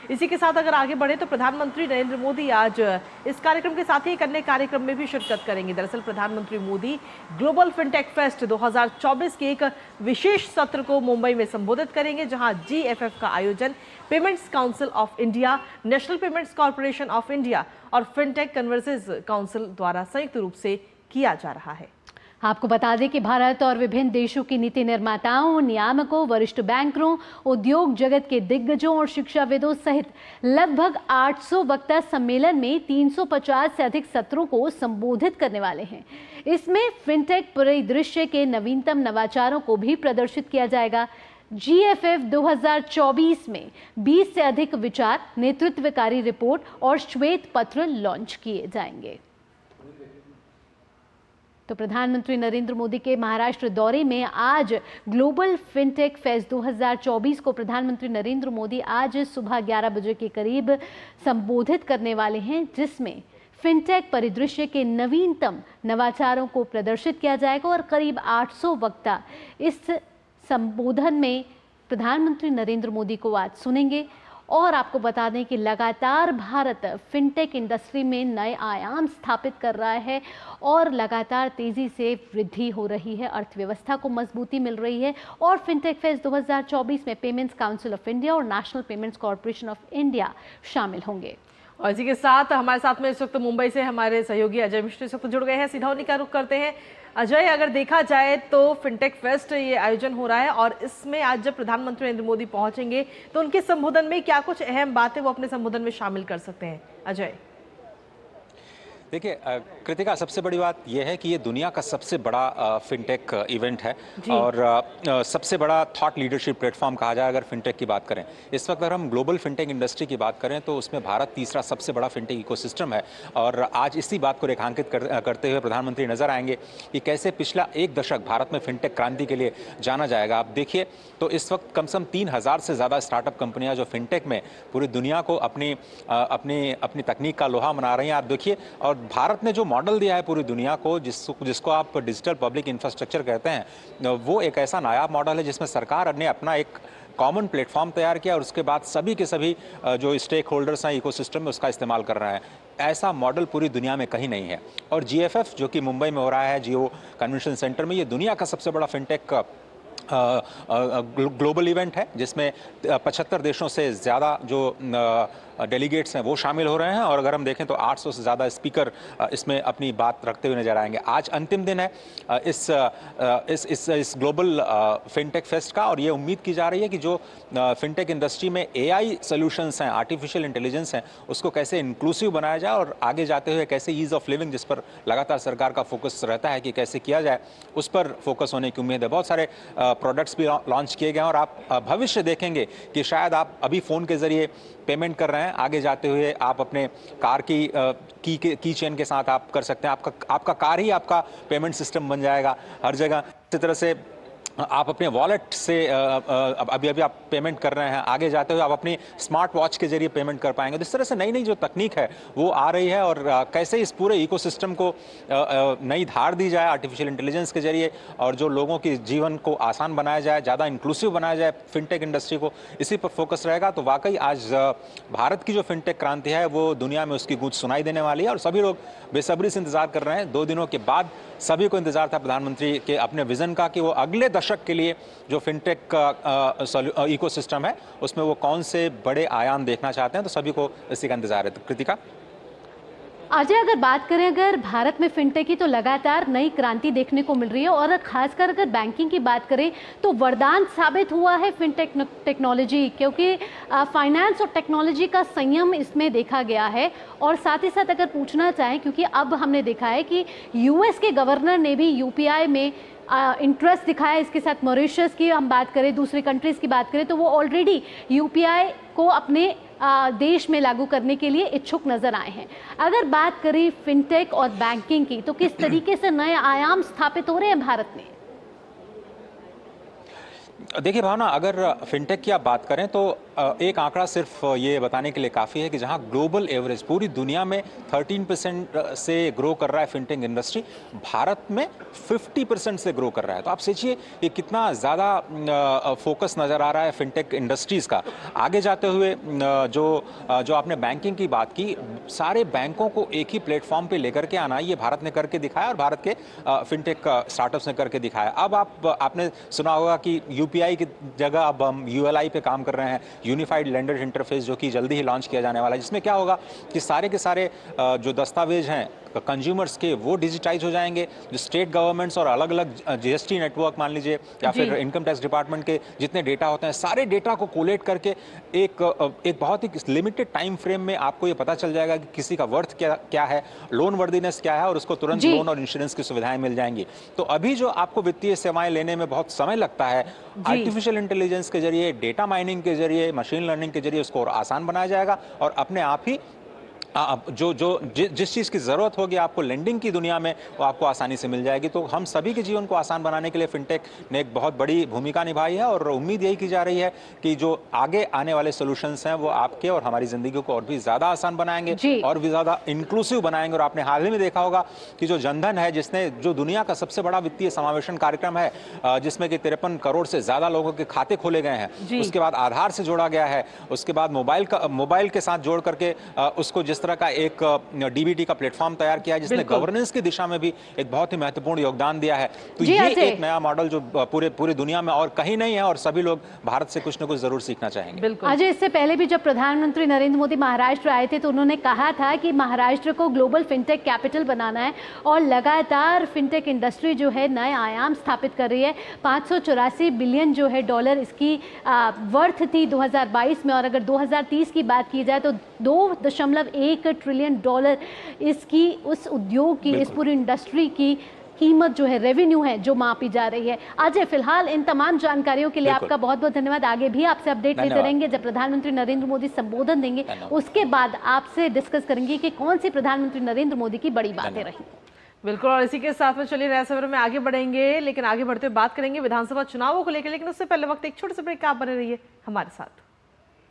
इसी के साथ अगर आगे बढ़े तो प्रधानमंत्री नरेंद्र मोदी आज इस कार्यक्रम के साथ ही एक अन्य कार्यक्रम में भी शिरकत करेंगे। दरअसल प्रधानमंत्री मोदी ग्लोबल फिनटेक फेस्ट 2024 के एक विशेष सत्र को मुंबई में संबोधित करेंगे, जहां GFF का आयोजन payments council of India, national payments corporation of India और फिनटेक कन्वर्सेस काउंसिल द्वारा संयुक्त रूप से किया जा रहा है। आपको बता दें कि भारत और विभिन्न देशों की नीति निर्माताओं, नियामकों, वरिष्ठ बैंकरों, उद्योग जगत के दिग्गजों और शिक्षाविदों सहित लगभग 800 वक्ता सम्मेलन में 350 से अधिक सत्रों को संबोधित करने वाले हैं। इसमें फिनटेक परिदृश्य के नवीनतम नवाचारों को भी प्रदर्शित किया जाएगा। GFF 2024 में 20 से अधिक विचार, नेतृत्वकारी रिपोर्ट और श्वेत पत्र लॉन्च किए जाएंगे। तो प्रधानमंत्री नरेंद्र मोदी के महाराष्ट्र दौरे में आज ग्लोबल फिनटेक फेस्ट 2024 को प्रधानमंत्री नरेंद्र मोदी आज सुबह 11 बजे के करीब संबोधित करने वाले हैं, जिसमें फिनटेक परिदृश्य के नवीनतम नवाचारों को प्रदर्शित किया जाएगा और करीब 800 वक्ता इस संबोधन में प्रधानमंत्री नरेंद्र मोदी को आज सुनेंगे। और आपको बता दें कि लगातार भारत फिनटेक इंडस्ट्री में नए आयाम स्थापित कर रहा है और लगातार तेजी से वृद्धि हो रही है, अर्थव्यवस्था को मजबूती मिल रही है। और फिनटेक फेस्ट 2024 में पेमेंट्स काउंसिल ऑफ इंडिया और national payments corporation of India शामिल होंगे। और इसी के साथ हमारे साथ में इस वक्त मुंबई से हमारे सहयोगी अजय मिश्र इस वक्त जुड़ गए हैं। सीधा उन्हीं का रुख करते हैं। अजय, अगर देखा जाए तो फिनटेक फेस्ट ये आयोजन हो रहा है और इसमें आज जब प्रधानमंत्री नरेंद्र मोदी पहुंचेंगे तो उनके संबोधन में क्या कुछ अहम बातें वो अपने संबोधन में शामिल कर सकते हैं? अजय, देखिए कृतिका, सबसे बड़ी बात यह है कि ये दुनिया का सबसे बड़ा फिनटेक इवेंट है और सबसे बड़ा थॉट लीडरशिप प्लेटफॉर्म कहा जाए अगर फिनटेक की बात करें। इस वक्त अगर हम ग्लोबल फिनटेक इंडस्ट्री की बात करें तो उसमें भारत तीसरा सबसे बड़ा फिनटेक इकोसिस्टम है। और आज इसी बात को रेखांकित करते हुए प्रधानमंत्री नजर आएंगे कि कैसे पिछला एक दशक भारत में फिनटेक क्रांति के लिए जाना जाएगा। आप देखिए तो इस वक्त कम से कम 3000 से ज़्यादा स्टार्टअप कंपनियां जो फिनटेक में पूरी दुनिया को अपनी तकनीक का लोहा बना रही हैं। आप देखिए, और भारत ने जो मॉडल दिया है पूरी दुनिया को, जिसको आप डिजिटल पब्लिक इंफ्रास्ट्रक्चर कहते हैं, वो एक ऐसा नायाब मॉडल है जिसमें सरकार ने अपना एक कॉमन प्लेटफॉर्म तैयार किया और उसके बाद सभी के सभी जो स्टेक होल्डर्स हैं इकोसिस्टम में उसका इस्तेमाल कर रहे हैं। ऐसा मॉडल पूरी दुनिया में कहीं नहीं है। और GFF जो कि मुंबई में हो रहा है, जियो कन्वेंशन सेंटर में, ये दुनिया का सबसे बड़ा फिनटेक ग्लोबल इवेंट है जिसमें 75 देशों से ज़्यादा जो डेलीगेट्स हैं वो शामिल हो रहे हैं। और अगर हम देखें तो 800 से ज़्यादा स्पीकर इसमें अपनी बात रखते हुए नजर आएंगे। आज अंतिम दिन है इस ग्लोबल फिनटेक फेस्ट का और ये उम्मीद की जा रही है कि जो फिनटेक इंडस्ट्री में AI सोल्यूशंस हैं, आर्टिफिशियल इंटेलिजेंस हैं, उसको कैसे इंक्लूसिव बनाया जाए और आगे जाते हुए कैसे ईज़ ऑफ लिविंग, जिस पर लगातार सरकार का फोकस रहता है कि कैसे किया जाए, उस पर फोकस होने की उम्मीद है। बहुत सारे प्रोडक्ट्स भी लॉन्च किए गए हैं और आप भविष्य देखेंगे कि शायद आप अभी फ़ोन के ज़रिए पेमेंट कर रहे हैं, आगे जाते हुए आप अपने कार की चेन के साथ आप कर सकते हैं। आपका कार ही आपका पेमेंट सिस्टम बन जाएगा हर जगह। इसी तरह से आप अपने वॉलेट से अभी आप पेमेंट कर रहे हैं, आगे जाते हुए आप अपनी स्मार्ट वॉच के जरिए पेमेंट कर पाएंगे। तो इस तरह से नई नई जो तकनीक है वो आ रही है और कैसे इस पूरे इकोसिस्टम को नई धार दी जाए आर्टिफिशियल इंटेलिजेंस के जरिए और जो लोगों के जीवन को आसान बनाया जाए, ज़्यादा इंक्लूसिव बनाया जाए फिनटेक इंडस्ट्री को, इसी पर फोकस रहेगा। तो वाकई आज भारत की जो फिनटेक क्रांति है वो दुनिया में उसकी गूंज सुनाई देने वाली है और सभी लोग बेसब्री से इंतजार कर रहे हैं। 2 दिनों के बाद सभी को इंतजार था प्रधानमंत्री के अपने विजन का कि वो अगले दशक के लिए जो फिनटेक का इकोसिस्टम है उसमें वो कौन से बड़े आयाम देखना चाहते हैं। तो सभी को इसी का इंतजार है। तो कृतिका, अजय, अगर बात करें अगर भारत में फिनटेक की तो लगातार नई क्रांति देखने को मिल रही है और खासकर अगर बैंकिंग की बात करें तो वरदान साबित हुआ है फिनटेक टेक्नोलॉजी, क्योंकि फाइनेंस और टेक्नोलॉजी का संयम इसमें देखा गया है। और साथ ही साथ अगर पूछना चाहें, क्योंकि अब हमने देखा है कि US के गवर्नर ने भी UPI में इंटरेस्ट दिखाया। इसके साथ मॉरिशस की हम बात करें, दूसरे कंट्रीज़ की बात करें तो वो ऑलरेडी UPI को अपने देश में लागू करने के लिए इच्छुक नजर आए हैं। अगर बात करें फिनटेक और बैंकिंग की तो किस तरीके से नए आयाम स्थापित हो रहे हैं भारत में? देखिए भावना, अगर फिनटेक की आप बात करें तो एक आंकड़ा सिर्फ ये बताने के लिए काफ़ी है कि जहां ग्लोबल एवरेज पूरी दुनिया में 13% से ग्रो कर रहा है फिनटेक इंडस्ट्री, भारत में 50% से ग्रो कर रहा है। तो आप सोचिए कि कितना ज़्यादा फोकस नज़र आ रहा है फिनटेक इंडस्ट्रीज़ का। आगे जाते हुए जो आपने बैंकिंग की बात की, सारे बैंकों को एक ही प्लेटफॉर्म पे लेकर के आना, ये भारत ने करके दिखाया और भारत के फिनटेक स्टार्टअप्स ने करके दिखाया। अब आपने सुना होगा कि यूपीआई की जगह अब हम यूएलआई पे काम कर रहे हैं, यूनिफाइड लेंडर इंटरफेस, जो कि जल्दी ही लॉन्च किया जाने वाला है, जिसमें क्या होगा कि सारे के सारे जो दस्तावेज हैं कंज्यूमर्स के वो डिजिटाइज हो जाएंगे। जो स्टेट गवर्नमेंट्स और अलग अलग जीएसटी नेटवर्क मान लीजिए या फिर इनकम टैक्स डिपार्टमेंट के जितने डेटा होते हैं, सारे डेटा को कोलेट करके एक बहुत ही लिमिटेड टाइम फ्रेम में आपको ये पता चल जाएगा कि किसी का वर्थ क्या है, लोन वर्दीनेस क्या है, और उसको तुरंत लोन और इंश्योरेंस की सुविधाएं मिल जाएंगी। तो अभी जो आपको वित्तीय सेवाएं लेने में बहुत समय लगता है, आर्टिफिशियल इंटेलिजेंस के जरिए, डेटा माइनिंग के जरिए, मशीन लर्निंग के जरिए उसको और आसान बनाया जाएगा और अपने आप ही जिस चीज़ की ज़रूरत होगी आपको लेंडिंग की दुनिया में, वो आपको आसानी से मिल जाएगी। तो हम सभी के जीवन को आसान बनाने के लिए फिनटेक ने एक बहुत बड़ी भूमिका निभाई है और उम्मीद यही की जा रही है कि जो आगे आने वाले सॉल्यूशंस हैं वो आपके और हमारी ज़िंदगी को और भी ज़्यादा आसान बनाएंगे और भी ज़्यादा इंक्लूसिव बनाएंगे। और आपने हाल ही में देखा होगा कि जो जनधन है, जिसने जो दुनिया का सबसे बड़ा वित्तीय समावेशन कार्यक्रम है, जिसमें कि 53 करोड़ से ज़्यादा लोगों के खाते खोले गए हैं, उसके बाद आधार से जोड़ा गया है, उसके बाद मोबाइल के साथ जोड़ करके उसको जिस तरह का एक डीबीटी का प्लेटफॉर्म तैयार किया है, जिसने गवर्नेंस की दिशा में भी एक बहुत ही महत्वपूर्ण योगदान दिया है। तो ये एक नया मॉडल जो पूरी दुनिया में और कहीं नहीं है और सभी लोग भारत से कुछ न कुछ जरूर सीखना चाहेंगे। अजय, इससे पहले भी जब प्रधानमंत्री नरेंद्र मोदी महाराष्ट्र आए थे तो उन्होंने कहा था कि महाराष्ट्र को ग्लोबल फिनटेक कैपिटल बनाना है और लगातार फिनटेक इंडस्ट्री जो है नए आयाम स्थापित कर रही है। 584 बिलियन जो है डॉलर इसकी वर्थ थी 2022 में, और अगर 2030 की बात की जाए तो 2.1 ट्रिलियन डॉलर इसकी उस उद्योग की, इस पूरी इंडस्ट्री की कीमत जो है, रेवेन्यू है, जो मापी जा रही है। अजय, फिलहाल इन तमाम जानकारियों के लिए आपका बहुत बहुत धन्यवाद। आगे भी आपसे अपडेट लेते रहेंगे। जब प्रधानमंत्री नरेंद्र मोदी संबोधन देंगे उसके बाद आपसे डिस्कस करेंगे कि कौन सी प्रधानमंत्री नरेंद्र मोदी की बड़ी बातें रही। बिल्कुल, और इसी के साथ में चलिए नया सफर में आगे बढ़ेंगे, लेकिन आगे बढ़ते हुए बात करेंगे विधानसभा चुनावों को लेकर। लेकिन उससे पहले वक्त एक छोटे से ब्रेक का, आप बने रहिए हमारे साथ।